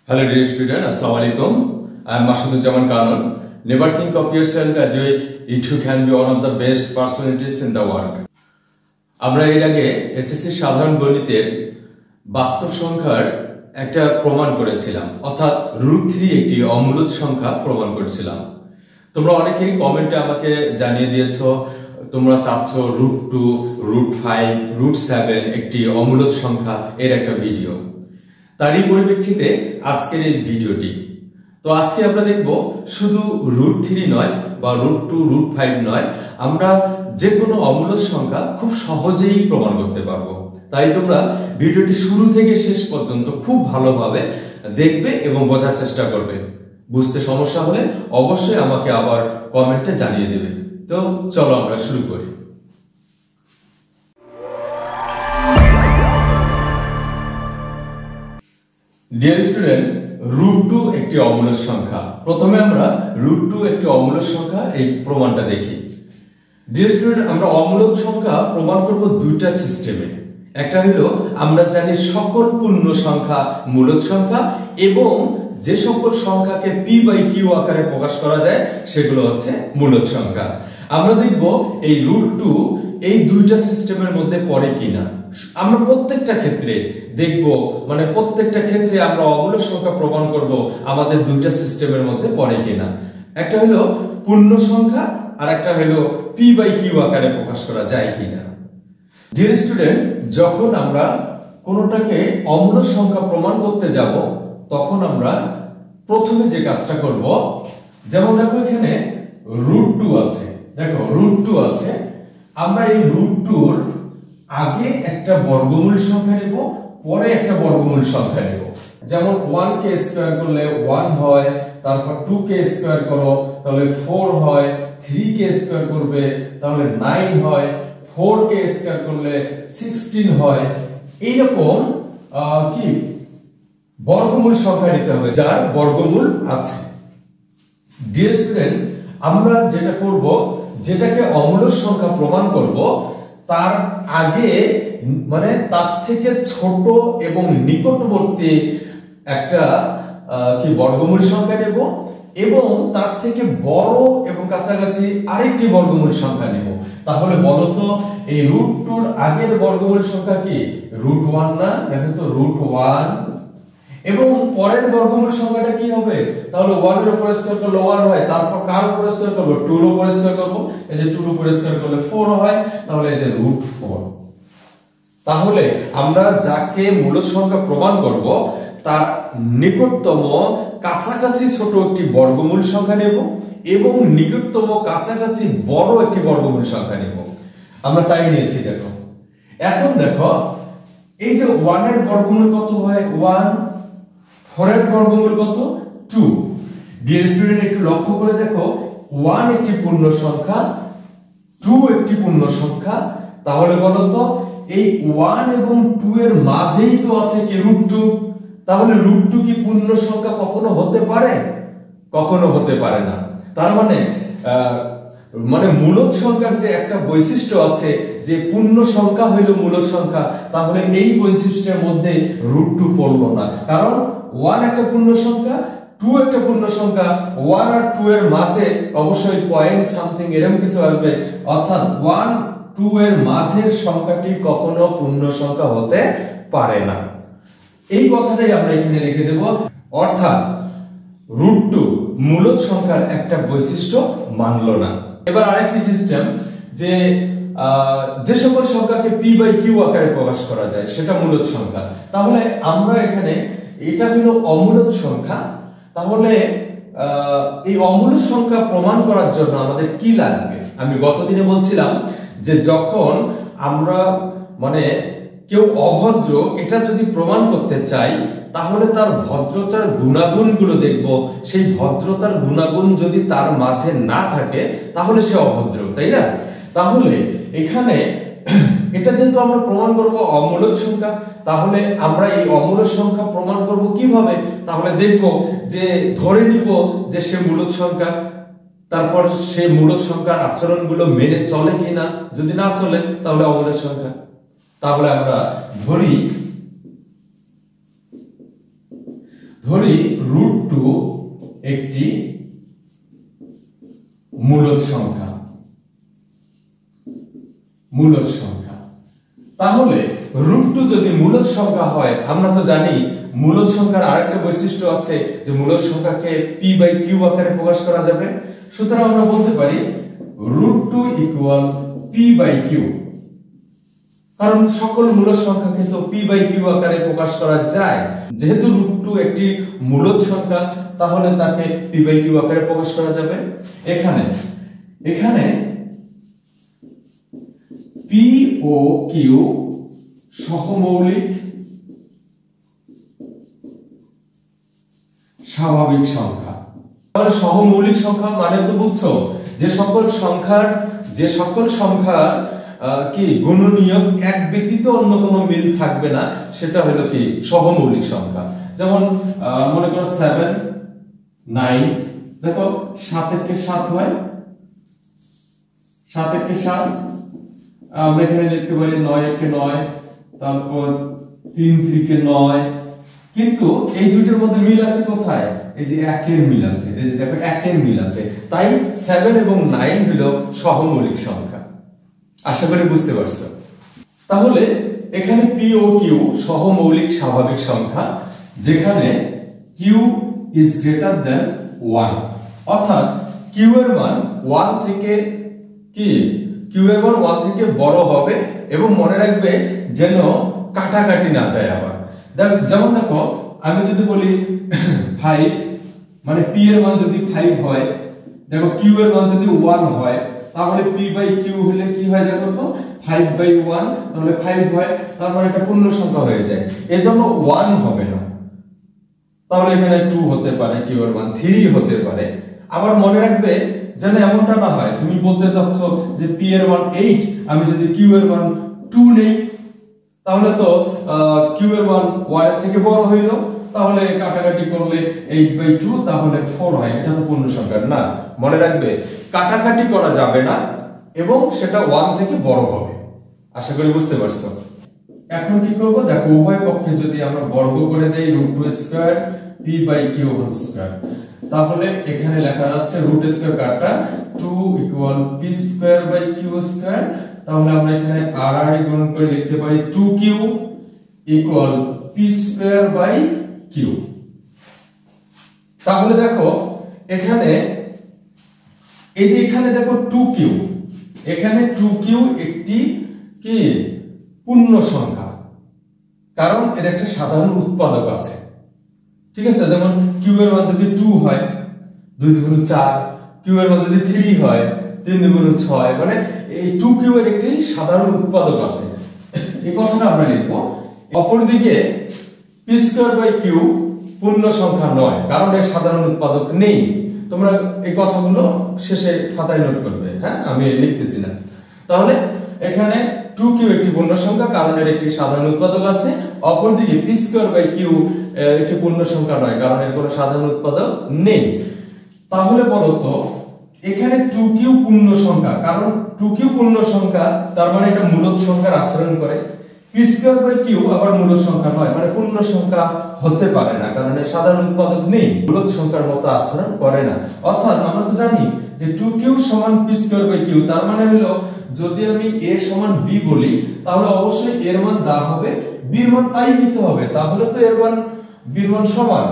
Hello dear student, Assalamualaikum. I am Masuduzzaman Kanon. Never think of yourself graduate if you can be one of the best personalities in the world. আমরা এর আগে SSC সাধারণ গণিতের বাস্তব সংখ্যার একটা প্রমাণ করেছিলাম, অর্থাৎ √3 একটি অমূলদ সংখ্যা প্রমাণ করেছিলাম। তোমরা অনেকেই কমেন্টে আমাকে জানিয়ে দিয়েছো তোমরা চাচ্ছ √2, √5, √7 একটি অমূলদ সংখ্যা এর একটা ভিডিও। তারই পরিপ্রেক্ষিতে আজকের এই ভিডিওটি। তো আজকে আমরা দেখব শুধু √3 নয় বা √2, √5 নয়, আমরা যে কোনো অমূলদ সংখ্যা খুব সহজেই প্রমাণ করতে পারবো। তাই তোমরা ভিডিওটি শুরু থেকে শেষ পর্যন্ত খুব ভালোভাবে দেখবে এবং বোঝার চেষ্টা করবে। বুঝতে সমস্যা হলে অবশ্যই আমাকে আবার কমেন্টে জানিয়ে দেবে। তো চলো আমরা শুরু করি। ডিয়ার স্টুডেন্ট, √2 একটি অমূলদ সংখ্যা। প্রথমে আমরা √2 একটি অমূলদ সংখ্যা এই প্রমাণটা দেখি। ডিয়ার স্টুডেন্ট, আমরা অমূলদ সংখ্যা প্রমাণ করব দুইটা সিস্টেমে। একটা হলো আমরা জানি সকল পূর্ণ সংখ্যা মূলদ সংখ্যা এবং যে সকল সংখ্যাকে p/q আকারে প্রকাশ করা যায় সেগুলো হচ্ছে মূলদ সংখ্যা। আমরা দেখব এই √2 এই দুইটা সিস্টেমের মধ্যে পড়ে কিনা। আমরা প্রত্যেকটা ক্ষেত্রে দেখব, মানে প্রত্যেকটা ক্ষেত্রে আমরা অমূলদ সংখ্যা প্রমাণ করব আমাদের দুইটা সিস্টেমের মধ্যে পড়ে কিনা। একটা হলো পূর্ণ সংখ্যা আর একটা হলো p/q আকারে প্রকাশ করা যায় কিনা। ডিয়ার স্টুডেন্ট, যখন আমরা কোনোটাকে অমূলদ সংখ্যা প্রমাণ করতে যাব তখন আমরা প্রথমে যে কাজটা করব, যেমন দেখো এখানে √2 আছে, দেখো √2 আছে, আমরা এই √2 এর আগে একটা বর্গমূল সংখ্যা নেব, পরে একটা বর্গমূল সংখ্যা নেব। যেমন 1 কে স্কয়ার করলে 1 হয়, তারপর 2 কে স্কয়ার করো তাহলে 4 হয়, 3 কে স্কয়ার করবে তাহলে 9 হয়, 4 কে স্কয়ার করলে 16 হয়। এইরকম কি বর্গমূল সংখ্যা নিতে হবে যার বর্গমূল আছে। ডিয়ার স্টুডেন্ট, আমরা যেটা করব, যেটাকে অমূলদ সংখ্যা প্রমাণ করব তার আগে মানে তার থেকে ছোট এবং নিকটবর্তী একটা কি বর্গমূল সংখ্যা নেব এবং তার থেকে বড় এবং কাছাকাছি আরেকটি বর্গমূল সংখ্যা নেব। তাহলে বলো তো এই √2 এর আগের বর্গমূল সংখ্যা কি √1 না? দেখো তো √1 এবং পরের বর্গমূল সংখ্যাটা কি হবে? তাহলে 1 এর উপর স্কয়ার করলে 1 হয়, তারপর কার উপর স্কয়ার করব? 2 এর উপর স্কয়ার করব, এই যে 2 এর উপর স্কয়ার করলে 4 হয়, তাহলে এই যে √4। তাহলে আমরা যাকে মূলদ সংখ্যা প্রমাণ করব তার নিকটতম কাছাকাছি ছোট একটি বর্গমূল সংখ্যা নেব এবং নিকটতম কাছাকাছি বড় একটি বর্গমূল সংখ্যা নেব। আমরা তাই নিয়েছি। দেখো এখন দেখো এই যে 1 এর বর্গমূল কত হয়? 1। 4 এর বর্গমূল কত? 2। ডিয়ার স্টুডেন্ট, একটু লক্ষ্য করে দেখো 1 একটি পূর্ণ সংখ্যা, 2 একটি পূর্ণ সংখ্যা। তাহলে বলো তো এই 1 এবং 2 এর মাঝেই তো আছে কি √2। তাহলে √2 কি পূর্ণ সংখ্যা কখনো হতে পারে? কখনো হতে পারে না। তার মানে মূলদ সংখ্যার যে একটা বৈশিষ্ট্য আছে যে পূর্ণ সংখ্যা হইল মূলদ সংখ্যা, তাহলে এই বৈশিষ্ট্যের মধ্যে √2 পড়লো না। কারণ 1 একটা পূর্ণ সংখ্যা, 2 একটা পূর্ণ সংখ্যা, 1 আর 2 এর মাঝে অবশ্যই পয়েন্ট সামথিং এরকম কিছু আসবে, অর্থাৎ 1, 2 এর মাঝের সংখ্যাটি কখনো পূর্ণ সংখ্যা হতে পারে না। এই কথাটাই আমরা এখানে লিখে দেব, অর্থাৎ √2 মূলদ সংখ্যার একটা বৈশিষ্ট্য মানলো না। এবার আরেকটি সিস্টেম, যে সকল সংখ্যাকে p/q আকারে প্রকাশ করা যায় সেটা মূলদ সংখ্যা। তাহলে আমরা এখানে এটা হলো অমূলদ সংখ্যা। তাহলে এই অমূলদ সংখ্যা প্রমাণ করার জন্য আমাদের কি লাগবে? আমি গতদিনে বলছিলাম যে যখন আমরা মানে কেউ অভদ্র এটা যদি প্রমাণ করতে চাই তাহলে তার ভদ্রতার গুণাগুণগুলো দেখব। সেই ভদ্রতার গুণাগুণ যদি তার মাঝে না থাকে তাহলে সে অভদ্র, তাই না? তাহলে এখানে এটা যেহেতু আমরা প্রমাণ করব অমূলদ সংখ্যা, তাহলে আমরা এই অমূলদ সংখ্যা প্রমাণ করব কিভাবে? তাহলে দেখব যে ধরে নিব যে সে মূলদ সংখ্যা, তারপর সে মূলদ সংখ্যার আচরণগুলো মেনে চলে কিনা। যদি না চলে তাহলে অমূলদ সংখ্যা। তাহলে আমরা ধরি ধরি √2 একটি মূলদ সংখ্যা, তাহলে √2 যদি মূলদ সংখ্যা হয়, আমরা তো জানি মূলদ সংখ্যার আরেকটা বৈশিষ্ট্য আছে যে মূলদ সংখ্যাকে p/q আকারে প্রকাশ করা যাবে। সুতরাং আমরা বলতে পারি √2 = p/q, কারণ সকল মূলদ সংখ্যা কিন্তু p/q আকারে প্রকাশ করা যায়। যেহেতু √2 একটি মূলদ সংখ্যা, তাহলে তাকে p/q আকারে প্রকাশ করা যাবে। এখানে p ও q সহমৌলিক স্বাভাবিক সংখ্যা। তাহলে সহমৌলিক সংখ্যা মানে তো বুঝছো যে সকল সংখ্যার কি গুণনীয়ক এক ব্যতীত অন্য কোনো মিল থাকবে না, সেটা হলো কি সহমৌলিক সংখ্যা। যেমন মনে করো 7 9, দেখো 7 একে 7 হয়, 7 একে 7, আমরা এখানে লিখতে পারি 9 একে 9, তারপর 3 3 কে 9, কিন্তু এই দুইটার মধ্যে মিল আছে কোথায়? এই যে 1 এর মিল আছে, এই যে দেখো 1 এর মিল আছে, তাই 7 এবং 9 হলো সহমৌলিক সংখ্যা। আশা করি বুঝতে পারছো। তাহলে এখানে p ও q সহমৌলিক স্বাভাবিক সংখ্যা, যেখানে q is greater than 1, অর্থাৎ q এর মান 1 থেকে কি q এর মান 1 থেকে বড় হবে, এবং মনে রাখবে যেন কাটাকাটি না যায়। আবার যেমন দেখো আমি যদি বলি 5, মানে p এর মান যদি 5 হয়, দেখো q এর মান যদি 1 হয়, তাহলে p/q হলে কি হয় দেখো তো 5/1, তাহলে 5 হয়, তারপর এটা পূর্ণ সংখ্যা হয়ে যায়, এজন্য 1 হবে না। তাহলে এখানে 2 হতে পারে, q এর মান 3 হতে পারে। আবার মনে রাখবে যেন এমনটা না হয় তুমি বলতে চাচ্ছ যে p এর মান 8, আমি যদি q এর মান 2 নেই, তাহলে তো q এর মান 1 এর থেকে বড় হইল, তাহলে কাটাকাটি করলে 8/2, তাহলে 4 হয়, এটা তো পূর্ণ সংখ্যা না। মনে রাখবে কাটাকাটি করা যাবে না এবং সেটা 1 থেকে বড় হবে। আশা করি বুঝতে পারছো। এখন কি করব, দেখো উভয় পক্ষে যদি আমরা বর্গ করে দেই √2² p/q², তাহলে এখানে লেখা যাচ্ছে √2 কাটা 2 = p²/q², তাহলে আমরা এখানে r গুণ করে লিখতে পারি 2q = p²/q। তাহলে দেখো এখানে এই যে এখানে দেখো 2q, এখানে 2q একটি কি পূর্ণ সংখ্যা, কারণ এর একটা সাধারণ উৎপাদক আছে। ঠিক আছে, যেমন q এর মান যদি 2 হয় 2 × 4, q এর মান যদি 3 হয় 3 × 6, মানে এই 2q এর একটি সাধারণ উৎপাদক আছে, এই কথাটা আমরা লিখব। অপরদিকে p²/q পূর্ণ সংখ্যা নয়, কারণ এর সাধারণ উৎপাদক নেই। তোমরা এই কথাগুলো শেষে খাতায় নোট করবে, হ্যাঁ, আমি লিখতেছি না। তাহলে এখানে 2q একটি পূর্ণ সংখ্যা, কারণ এর একটি সাধারণ উৎপাদক আছে। অপরদিকে p²/q একটি পূর্ণ সংখ্যা নয়, কারণ এর কোনো সাধারণ উৎপাদক নেই। তাহলে বলো তো এখানে 2q পূর্ণ সংখ্যা, কারণ 2q পূর্ণ সংখ্যা, তার মানে এটা মূলদ সংখ্যার আচরণ করে। p²/q আবার মূলদ সংখ্যা নয়, মানে পূর্ণ সংখ্যা হতে পারে না, কারণ এর সাধারণ উৎপাদক নেই, মূলদ সংখ্যার মতো আচরণ করে না। অর্থাৎ আমরা তো জানি যে 2q = p²/q, তার মানে হলো যদি আমি a = b বলি, তাহলে অবশ্যই এর মান যা হবে b এর মান তাই নিতে হবে, তাহলে তো এর মান b এর মান সমান।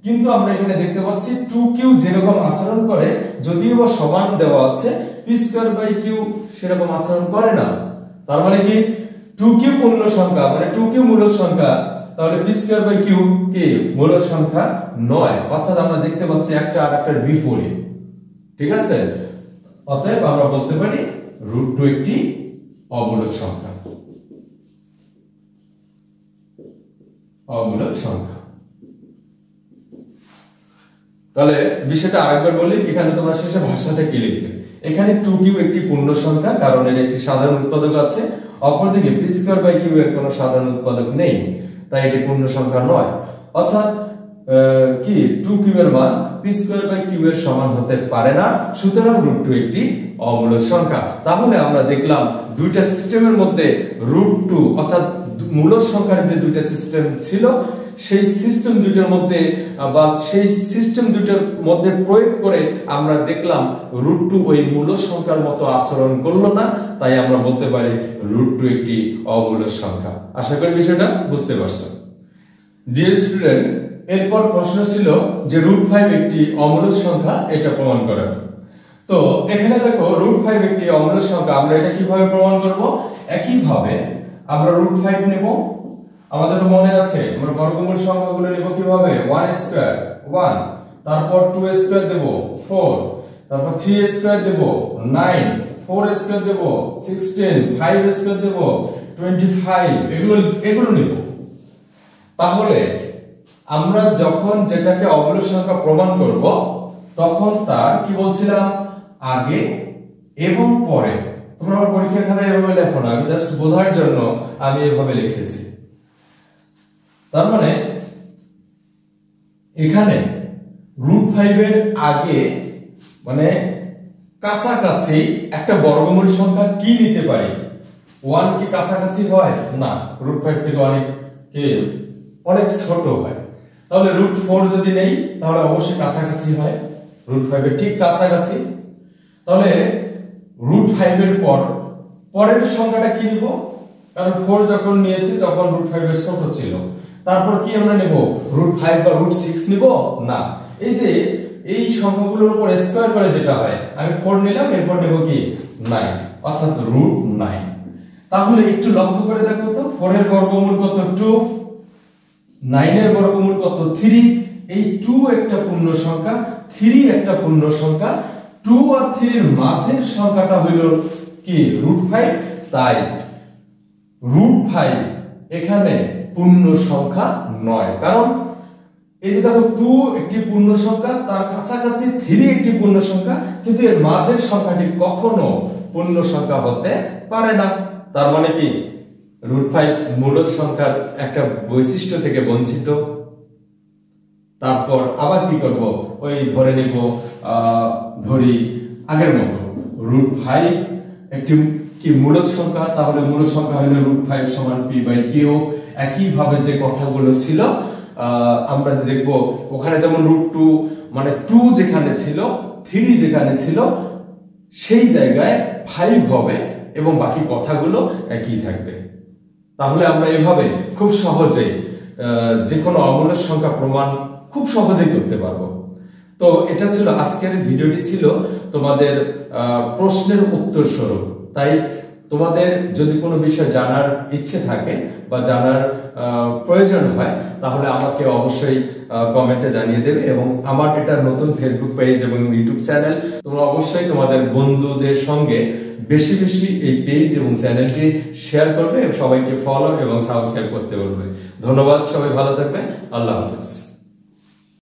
কিন্তু আমরা এখানে দেখতে পাচ্ছি 2q যেরকম আচরণ করে, যদিও বা সমান দেওয়া আছে, p²/q সেরকম আচরণ করে না। তার মানে কি 2q পূর্ণ সংখ্যা, মানে 2q মূলদ সংখ্যা, তাহলে p²/q কি মূলদ সংখ্যা নয়। অর্থাৎ আমরা দেখতে পাচ্ছি একটা আরেকটার বিপরীত। ঠিক আছে, অতএব আমরা বলতে পারি √2 একটি অমূলদ সংখ্যা। অমূলদ সংখ্যা। তাহলে বিষয়টা আরেকবার বলি, এখানে তোমরা শেষে ভাষাটা কি লিখবে। এখানে 2q একটি পূর্ণ সংখ্যা, কারণ এর একটি সাধারণ উৎপাদক আছে। অপরদিকে p²/q এর কোনো সাধারণ উৎপাদক নেই, তাই এটি পূর্ণ সংখ্যা নয়। অর্থাৎ কি 2q এর মান p²/q এর সমান হতে পারে না, সুতরাং √2 একটি অমূলদ সংখ্যা। তাহলে আমরা দেখলাম দুইটা সিস্টেমের মধ্যে √2 অর্থাৎ মূলদ সংখ্যার যে দুইটা সিস্টেম ছিল, সেই সিস্টেম দুটোর মধ্যে বা সেই সিস্টেম দুটোর মধ্যে প্রয়োগ করে আমরা দেখলাম √2 ওই মূল সংখ্যার মতো আচরণ করলো না, তাই আমরা বলতে পারি √2 একটি অমূল সংখ্যা। আশা করি বিষয়টা বুঝতে পারছো। ডিয়ার স্টুডেন্ট, এরপর প্রশ্ন ছিল যে √5 একটি অমূল সংখ্যা, এটা প্রমাণ করার। তো এখানে দেখো √5 একটি অমূল সংখ্যা, আমরা এটা কিভাবে প্রমাণ করব? একইভাবে আমরা √5 নেব, আমাদের তো মনে আছে আমরা বর্গমূল সংখ্যাগুলো নেব কিভাবে? 1 স্কয়ার 1, তারপর 2 স্কয়ার দেব 4, তারপর 3 স্কয়ার দেব 9, 4 স্কয়ার দেব 16, 5 স্কয়ার দেব 25, এগুলো নেব। তাহলে আমরা যখন যেটাকে অমূল সংখ্যা প্রমাণ করব তখন তার কি বলছিলাম, আগে এবং পরে। তোমরা আমার পরীক্ষার খাতায় এভাবে লেখো না, আমি জাস্ট বোঝার জন্য আমি এভাবে লিখতেছি। তার মানে এখানে √5 এর আগে মানে কাছাকাছি একটা বর্গমূল সংখ্যা কি নিতে পারি? 1 কি কাছাকাছি হয় না, √5 থেকে অনেক ছোট হয়। তাহলে √4 যদি নেই তাহলে অবশ্যই কাছাকাছি হয়, √5 এর ঠিক কাছাকাছি। তাহলে √5 এর পরের সংখ্যাটা কি নিব? কারণ 4 যখন নিয়েছি তখন √5 এর ছোট ছিল। তারপর কি আমরা নেব? √5 বা √6 নিব না, এই যে এই সংখ্যাগুলোর উপর স্কয়ার করে যেটা হয়, আমি 4 নিলাম, এরপর নেব কি 9, অর্থাৎ √9। তাহলে একটু লক্ষ্য করে দেখো তো, 4 এর বর্গমূল কত? 2, 9 এর বর্গমূল কত? 3। এই 2 একটা পূর্ণ সংখ্যা, 3 একটা পূর্ণ সংখ্যা, 2 আর 3 এর মাঝের সংখ্যাটা হইল কি? √5। তাই √5 এখানে পূর্ণ সংখ্যা নয়, কারণ এই যে দেখো 2 একটি পূর্ণ সংখ্যা, তার কাছাকাছি 3 একটি পূর্ণ সংখ্যা, কিন্তু এর মাঝের সংখ্যাটি কখনো পূর্ণ সংখ্যা হতে পারে না। তার মানে কি √5 মূল সংখ্যার একটা বৈশিষ্ট্য থেকে বঞ্চিত। তারপর আবার কি করব? ওই ধরে নিব, ধরি আগের মতো √5 একটি কি মূল সংখ্যা, তাহলে মূল সংখ্যা হলো √5 = p/q। একইভাবে যে কথাগুলো ছিল আমরা দেখব, ওখানে যেমন √2 মানে 2 যেখানে ছিল, 3 যেখানে ছিল, সেই জায়গায় 5 হবে এবং বাকি কথাগুলো একই থাকবে। তাহলে আমরা এভাবে খুব সহজে যে কোনো অমূল সংখ্যা প্রমাণ খুব সহজেই করতে পারবো। তো এটা ছিল আজকের ভিডিওটি, ছিল তোমাদের প্রশ্নের উত্তর স্বরূপ। তাই তোমাদের যদি কোনো বিষয় জানার ইচ্ছে থাকে বা জানার প্রয়োজন হয় তাহলে আমাকে অবশ্যই কমেন্টে জানিয়ে দেবে, এবং আমার এটা নতুন ফেসবুক পেজ এবং ইউটিউব চ্যানেল, তোমরা অবশ্যই তোমাদের বন্ধুদের সঙ্গে বেশি বেশি এই পেজ এবং চ্যানেলটি শেয়ার করবে, সবাইকে ফলো এবং সাবস্ক্রাইব করতে বলবে। ধন্যবাদ, সবাই ভালো থাকবে, আল্লাহ হাফেজ।